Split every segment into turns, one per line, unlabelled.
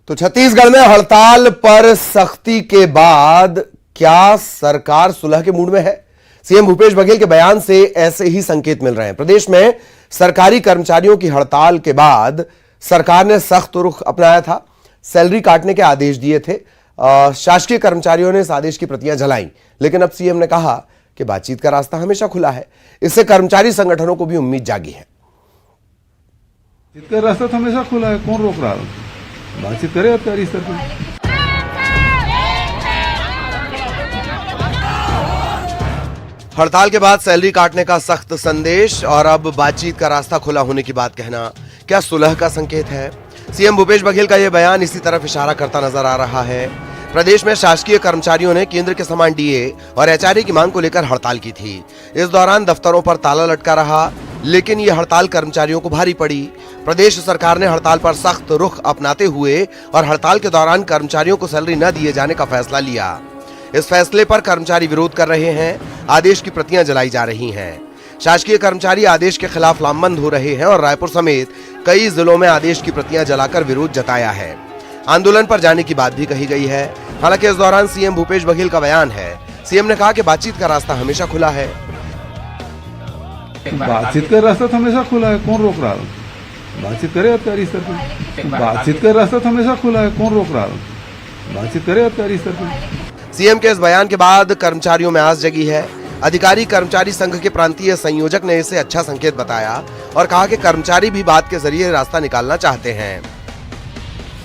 तो छत्तीसगढ़ में हड़ताल पर सख्ती के बाद क्या सरकार सुलह के मूड में है? सीएम भूपेश बघेल के बयान से ऐसे ही संकेत मिल रहे हैं। प्रदेश में सरकारी कर्मचारियों की हड़ताल के बाद सरकार ने सख्त रुख अपनाया था, सैलरी काटने के आदेश दिए थे। शासकीय कर्मचारियों ने इस आदेश की प्रतियां जलाई, लेकिन अब सीएम ने कहा कि बातचीत का रास्ता हमेशा खुला है। इससे कर्मचारी संगठनों को भी उम्मीद जागी है।
बातचीत का रास्ता तो हमेशा खुला है, कौन रोक रहा है? बातचीत करे अधिकारी स्तर पर।
हड़ताल के बाद सैलरी काटने का सख्त संदेश और अब बातचीत का रास्ता खुला होने की बात कहना क्या सुलह का संकेत है? सीएम भूपेश बघेल का यह बयान इसी तरफ इशारा करता नजर आ रहा है। प्रदेश में शासकीय कर्मचारियों ने केंद्र के समान डीए और एचआरए की मांग को लेकर हड़ताल की थी। इस दौरान दफ्तरों पर ताला लटका रहा, लेकिन यह हड़ताल कर्मचारियों को भारी पड़ी। प्रदेश सरकार ने हड़ताल पर सख्त रुख अपनाते हुए और हड़ताल के दौरान कर्मचारियों को सैलरी न दिए जाने का फैसला लिया। इस फैसले पर कर्मचारी विरोध कर रहे हैं, आदेश की प्रतियां जलाई जा रही हैं। शासकीय कर्मचारी आदेश के खिलाफ लामबंद हो रहे हैं और रायपुर समेत कई जिलों में आदेश की प्रतियां जलाकर विरोध जताया है। आंदोलन पर जाने की बात भी कही गई है। हालांकि इस दौरान सीएम भूपेश बघेल का बयान है। सीएम ने कहा कि बातचीत का रास्ता हमेशा खुला है।
बातचीत का रास्ता तो हमेशा खुला है, कौन रोक रहा है? बातचीत करे अधिकारी स्तर पर। बातचीत का रास्ता तो हमेशा खुला है, कौन रोक रहा है? बातचीत करे अधिकारी स्तर पर।
सीएम के इस बयान के बाद कर्मचारियों में आस जगी है। अधिकारी कर्मचारी संघ के प्रांतीय संयोजक ने इसे अच्छा संकेत बताया और कहा कि कर्मचारी भी बात के जरिए रास्ता निकालना चाहते हैं।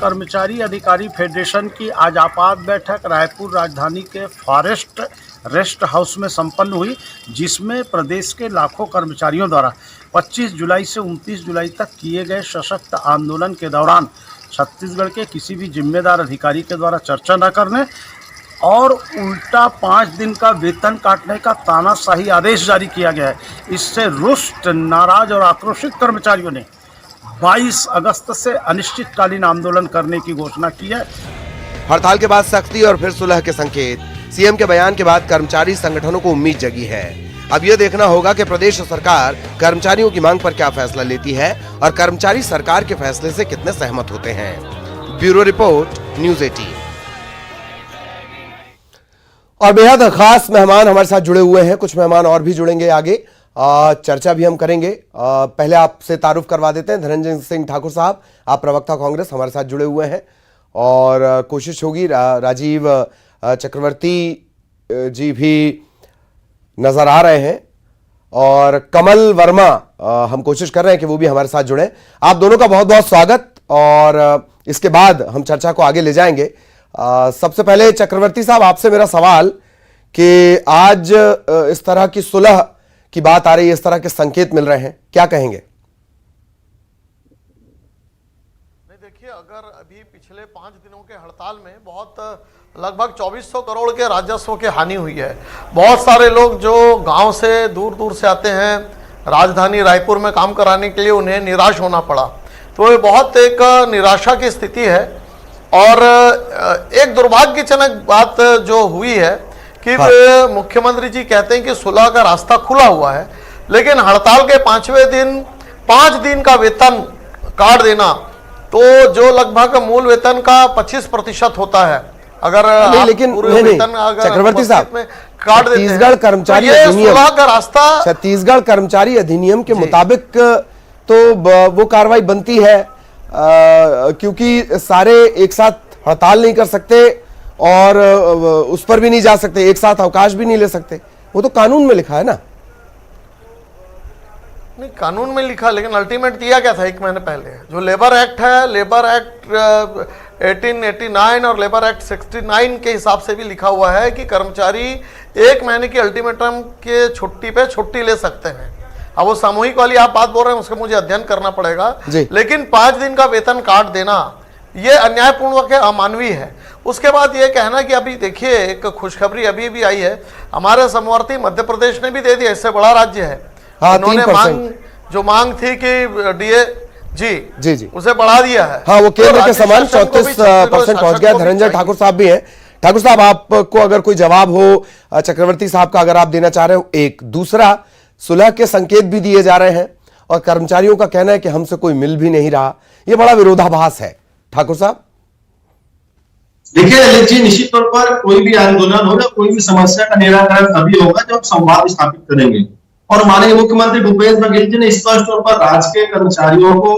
कर्मचारी अधिकारी फेडरेशन की आज आपात बैठक रायपुर राजधानी के फॉरेस्ट रेस्ट हाउस में संपन्न हुई, जिसमें प्रदेश के लाखों कर्मचारियों द्वारा 25 जुलाई से 29 जुलाई तक किए गए सशक्त आंदोलन के दौरान छत्तीसगढ़ के किसी भी जिम्मेदार अधिकारी के द्वारा चर्चा न करने और उल्टा 5 दिन का वेतन काटने का तानाशाही आदेश जारी किया गया है। इससे रुष्ट, नाराज और आक्रोशित कर्मचारियों ने 22 अगस्त से अनिश्चितकालीन आंदोलन करने की घोषणा की है।
हड़ताल के बाद सख्ती और फिर सुलह के संकेत। सीएम के बयान के बाद कर्मचारी संगठनों को उम्मीद जगी है। अब यह देखना होगा कि प्रदेश सरकार कर्मचारियों की मांग पर क्या फैसला लेती है और कर्मचारी सरकार के फैसले से कितने सहमत होते हैं। Bureau report, news 18। और बेहद खास मेहमान हमारे साथ जुड़े हुए हैं। कुछ मेहमान और भी जुड़ेंगे आगे, चर्चा भी हम करेंगे। पहले आपसे तारुफ करवा देते हैं। धनंजय सिंह ठाकुर साहब, आप प्रवक्ता कांग्रेस, हमारे साथ जुड़े हुए हैं और कोशिश होगी राजीव चक्रवर्ती जी भी नजर आ रहे हैं और कमल वर्मा, हम कोशिश कर रहे हैं कि वो भी हमारे साथ जुड़े। आप दोनों का बहुत बहुत स्वागत और इसके बाद हम चर्चा को आगे ले जाएंगे। सबसे पहले चक्रवर्ती साहब, आपसे मेरा सवाल कि आज इस तरह की सुलह की बात आ रही है, इस तरह के संकेत मिल रहे हैं, क्या कहेंगे?
देखिए, अगर अभी पिछले 5 दिनों के हड़ताल में बहुत लगभग 2400 करोड़ के राजस्व की हानि हुई है। बहुत सारे लोग जो गांव से दूर दूर से आते हैं राजधानी रायपुर में काम कराने के लिए, उन्हें निराश होना पड़ा। तो ये बहुत एक निराशा की स्थिति है और एक दुर्भाग्यजनक बात जो हुई है कि मुख्यमंत्री जी कहते हैं कि सुलह का रास्ता खुला हुआ है, लेकिन हड़ताल के 5वें दिन 5 दिन का वेतन काट देना, तो जो लगभग मूल वेतन का 25% होता है, अगर
लेकिन चक्रवर्ती साहब,
काट देते
छत्तीसगढ़ कर्मचारी अधिनियम
का रास्ता,
छत्तीसगढ़ कर्मचारी अधिनियम के मुताबिक तो वो कार्रवाई बनती है, क्योंकि सारे एक साथ हड़ताल नहीं कर सकते और उस पर भी नहीं जा सकते, एक साथ अवकाश भी नहीं ले सकते। वो तो कानून में लिखा है ना।
नहीं, कानून में लिखा, लेकिन अल्टीमेट दिया क्या था 1 महीने पहले? जो लेबर एक्ट है, लेबर एक्ट 1889 और लेबर एक्ट 69 के हिसाब से भी लिखा हुआ है कि कर्मचारी 1 महीने की अल्टीमेटम के छुट्टी पे छुट्टी ले सकते हैं। अब वो सामूहिक वाली आप बात बोल रहे हैं, उसका मुझे अध्ययन करना पड़ेगा, लेकिन 5 दिन का वेतन काट देना ये अन्यायपूर्ण है, अमानवीय है। उसके बाद ये कहना कि अभी देखिए, एक खुशखबरी अभी भी आई है, हमारे समवर्ती मध्य प्रदेश ने भी दे दिया, इससे बड़ा राज्य है। उन्होंने जो मांग थी कि डीए जी उसे बढ़ा दिया है।
हाँ, वो केंद्र के समान 34% पहुंच गया। धनंजय ठाकुर साहब भी हैं। ठाकुर साहब, आपको अगर कोई जवाब हो चक्रवर्ती साहब का, अगर आप देना चाह रहे हो। एक दूसरा, सुलह के संकेत भी दिए जा रहे हैं और कर्मचारियों का कहना है कि हमसे कोई मिल भी नहीं रहा। ये बड़ा विरोधाभास है। ठाकुर साहब,
देखिए ललित जी, निश्चित तौर पर कोई भी आंदोलन होगा, कोई भी समस्या का निराकरण तभी होगा जब संवाद स्थापित करेंगे। और माननीय मुख्यमंत्री भूपेश बघेल जी ने स्पष्ट तौर पर राज्य के कर्मचारियों को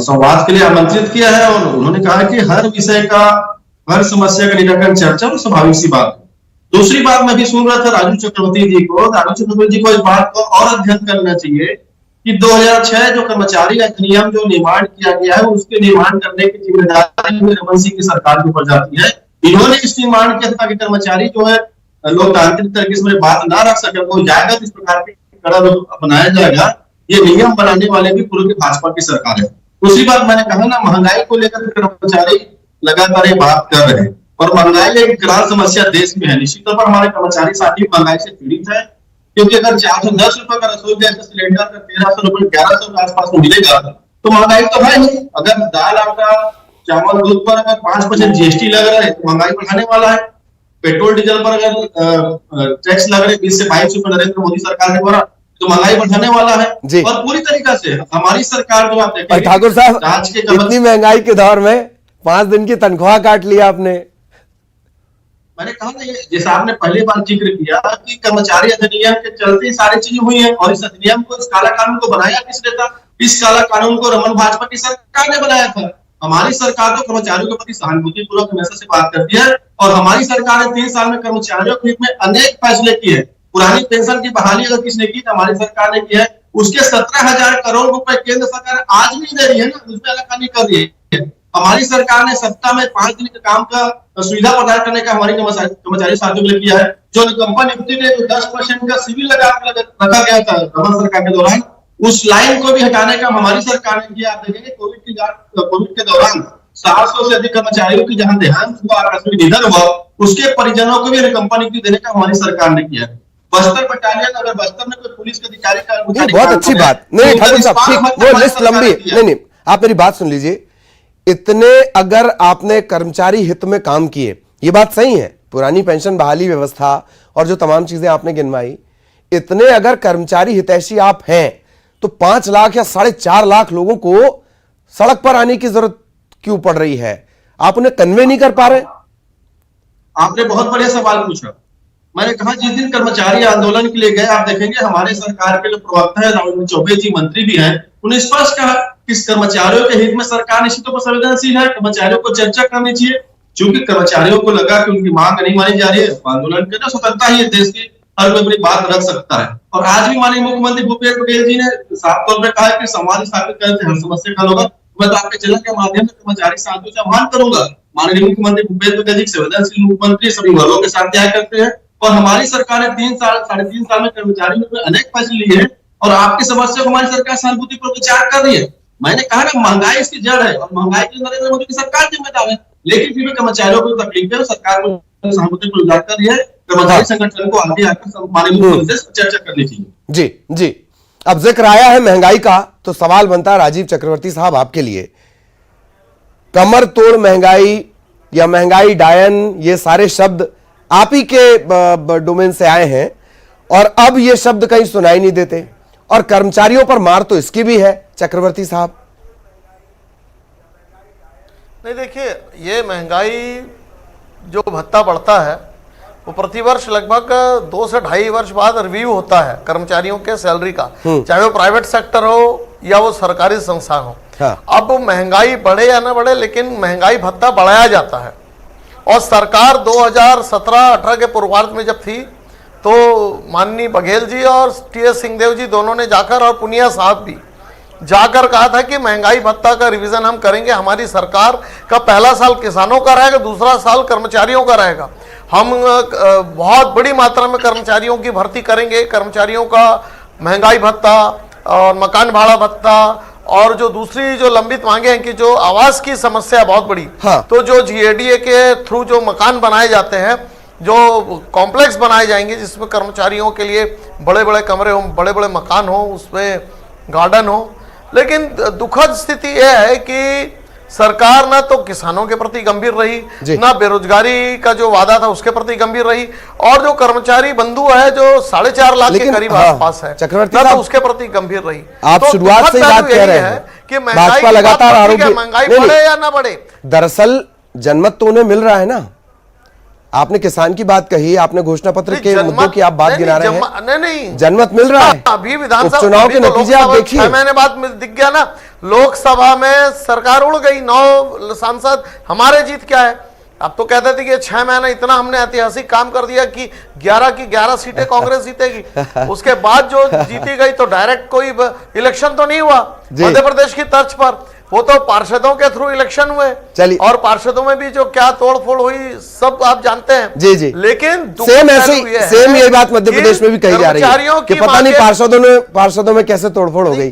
संवाद के लिए आमंत्रित किया है और उन्होंने कहा कि हर विषय का, हर समस्या का निराकरण चर्चा और स्वाभाविक सी बात है। दूसरी बात मैं भी सुन रहा था राजू चक्रवर्ती जी को इस बात को और अध्ययन करना चाहिए कि 2006 जो कर्मचारी अधिनियम जो निर्माण किया गया है, उसके निर्माण करने की जिम्मेदारी रमन सिंह की सरकार के ऊपर जाती है। इन्होंने इस निर्माण किया ताकि कर्मचारी जो है लोकतांत्रिक तरीके से बात ना रख सके, वो जाएगा इस प्रकार के कड़ा रूप अपनाया जाएगा। ये नियम बनाने वाले भी पूर्व की भाजपा की सरकार है। दूसरी बात मैंने कहा ना, महंगाई को लेकर कर्मचारी लगातार ये बात कर रहे हैं और महंगाई एक ग्राम समस्या देश में है। निश्चित तौर पर हमारे कर्मचारी साथी महंगाई से पीड़ित है, क्योंकि अगर 410 रुपए का रसोई गैस का सिलेंडर का 1300 रुपए 1100 के आसपास में मिलेगा तो महंगाई तो है नहीं। अगर दाल, आटा, चावल, दूध पर अगर 5% जीएसटी लग रहा है तो महंगाई बढ़ाने वाला है। पेट्रोल डीजल पर अगर टैक्स लग रहे 20 से 22 रुपए नरेंद्र मोदी सरकार के द्वारा, तो महंगाई बढ़ाने वाला है। और पूरी तरीका से हमारी सरकार जो आप देखेंगे,
ठाकुर साहब, इतनी महंगाई के दौर में 5 दिन की तनख्वाह काट लिया आपने।
मैंने कहा ना, ये जैसा आपने पहली बार जिक्र किया कि कर्मचारी अधिनियम के चलते सारी चीजें हुई हैं और इस अधिनियम को, इस काला कानून को बनाया किसने था? इस काला कानून को रमन भाजपा की सरकार ने बनाया था। हमारी सरकार तो कर्मचारियों के प्रति सहानुभूतिपूर्वक हमेशा से बात करती है और हमारी सरकार ने 3 साल में कर्मचारियों के हित में अनेक फैसले किए हैं। पुरानी पेंशन की बहाली अगर किसने की तो हमारी सरकार ने की है। उसके 17,000 करोड़ रुपए केंद्र सरकार आज भी दे रही है ना, उसमें अलग नहीं कर रही है। हमारी सरकार ने सप्ताह में 5 दिन के काम का सुविधा प्रदान करने का हमारी कर्मचारी साथियों के लिए किया है। जो निकंपा नियुक्ति ने जो 10% का सिविल लगा रखा गया था रमन सरकार के दौरान, उस लाइन को भी हटाने का हमारी सरकार ने किया। आप देखेंगे कोविड के दौरान 700 से अधिक कर्मचारियों की जहां देहांत हुआ, आकस्मिक निधन हुआ, उसके परिजनों को भी निकंपा नियुक्ति देने का हमारी सरकार ने किया है। बस्तर बटालियन, अगर बस्तर में कोई पुलिस के अधिकारी का
बहुत अच्छी बात नहीं ठाकुर साहब, ठीक, वो लिस्ट लंबी नहीं, आप मेरी बात सुन लीजिए। इतने अगर आपने कर्मचारी हित में काम किए, ये बात सही है, पुरानी पेंशन बहाली व्यवस्था और जो तमाम चीजें आपने गिनवाई, इतने अगर कर्मचारी हितैषी आप हैं तो 5 लाख या 4.5 लाख लोगों को सड़क पर आने की जरूरत क्यों पड़ रही है? आप उन्हें कन्वे नहीं कर पा रहे?
आपने बहुत बढ़िया सवाल पूछा। मैंने कहा जिस दिन कर्मचारी आंदोलन के लिए गए, आप देखेंगे हमारे सरकार के जो प्रवक्ता है राहुल चौबे जी, मंत्री भी हैं, उन्हें स्पष्ट कहा कि कर्मचारियों के हित में सरकार निश्चित तौर पर संवेदनशील है, कर्मचारियों को चर्चा करनी चाहिए। क्योंकि कर्मचारियों को लगा कि उनकी मांग नहीं मानी जा रही है, आंदोलन करना स्वतंत्रता ही है, देश की हर कोई अपनी बात रख सकता है। और आज भी माननीय मुख्यमंत्री भूपेश बघेल जी ने साफ तौर पर कहा कि संवाद स्थापित करते हर समस्या का होगा। मैं तो आपके चैनल के माध्यम से कर्मचारी साथियों से आह्वान करूंगा, माननीय मुख्यमंत्री भूपेश बघेल जी संवेदनशील मुख्यमंत्री, सभी वर्गों के साथ न्याय करते हैं और हमारी सरकार ने 3 साल 3.5 साल में कर्मचारियों में अनेक फैसले लिए हैं और आपकी समस्या को हमारी सरकार सहानुभूति पर विचार कर रही है। मैंने कहा ना, महंगाई इसकी जड़ है और महंगाई के लिए नरेंद्र मोदी की सरकार जिम्मेदार है, लेकिन फिर भी कर्मचारियों को तकलीफ है और सरकार को सहानुभूति पर विचार कर रही है। कर्मचारी संगठन को आगे आकर माननीय मुख्यमंत्री से चर्चा करनी चाहिए।
जी जी, अब जिक्र आया है महंगाई का तो सवाल बनता है राजीव चक्रवर्ती साहब आपके लिए, कमर तोड़ महंगाई या महंगाई डायन, ये सारे शब्द आप ही के डोमेन से आए हैं और अब ये शब्द कहीं सुनाई नहीं देते और कर्मचारियों पर मार तो इसकी भी है। चक्रवर्ती साहब,
नहीं देखिए, ये महंगाई जो भत्ता बढ़ता है वो प्रतिवर्ष लगभग 2 से 2.5 वर्ष बाद रिव्यू होता है कर्मचारियों के सैलरी का, चाहे वो प्राइवेट सेक्टर हो या वो सरकारी संस्थान हो।
हाँ।
अब महंगाई बढ़े या ना बढ़े, लेकिन महंगाई भत्ता बढ़ाया जाता है। और सरकार 2017-18 के पूर्वार्ध में जब थी तो माननीय बघेल जी और टीएस सिंहदेव जी दोनों ने जाकर, और पुनिया साहब भी जाकर कहा था कि महंगाई भत्ता का रिवीजन हम करेंगे। हमारी सरकार का पहला साल किसानों का रहेगा, दूसरा साल कर्मचारियों का रहेगा। हम बहुत बड़ी मात्रा में कर्मचारियों की भर्ती करेंगे। कर्मचारियों का महंगाई भत्ता और मकान भाड़ा भत्ता और जो दूसरी जो लंबित मांगे हैं कि जो आवास की समस्या बहुत बड़ी,
हाँ।
तो जो जीएडीए के थ्रू जो मकान बनाए जाते हैं, जो कॉम्प्लेक्स बनाए जाएंगे जिसमें कर्मचारियों के लिए बड़े बड़े कमरे हो, बड़े बड़े मकान हो, उसमें गार्डन हो। लेकिन दुखद स्थिति यह है कि सरकार ना तो किसानों के प्रति गंभीर रही, ना बेरोजगारी का जो वादा था उसके प्रति गंभीर रही, और जो कर्मचारी बंधु है जो 4.5 लाख के करीब आसपास है, ना तो उसके प्रति गंभीर रही।
आप
तो
शुरुआत से बात कह रहे हैं
कि
भाजपा लगातार आरोप,
महंगाई बढ़े या ना बढ़े,
दरअसल जनमत तो उन्हें मिल रहा है ना। आपने किसान की बात कही, आपने घोषणा पत्र के मुद्दों की आप बात गिना रहे हैं,
नहीं
जनमत मिल रहा है।
अभी विधानसभा
उपचुनाव के नतीजे आप देखिए,
6 महीने बाद दिख गया ना, लोकसभा में सरकार उड़ गई, 9 सांसद हमारे जीत क्या है। अब तो कहते थे कि 6 महीना इतना हमने ऐतिहासिक काम कर दिया कि 11 की 11 सीटें कांग्रेस जीतेगी। उसके बाद जो जीती गई तो डायरेक्ट कोई इलेक्शन तो नहीं हुआ मध्य प्रदेश की तर्ज पर, वो तो पार्षदों के थ्रू इलेक्शन हुए।
चलिए,
और पार्षदों में भी जो क्या तोड़फोड़ हुई सब आप जानते हैं।
जी जी।
लेकिन
सेम यही बात मध्य प्रदेश में भी कही जा रही है कि पता नहीं पार्षदों में कैसे तोड़फोड़ हो गई।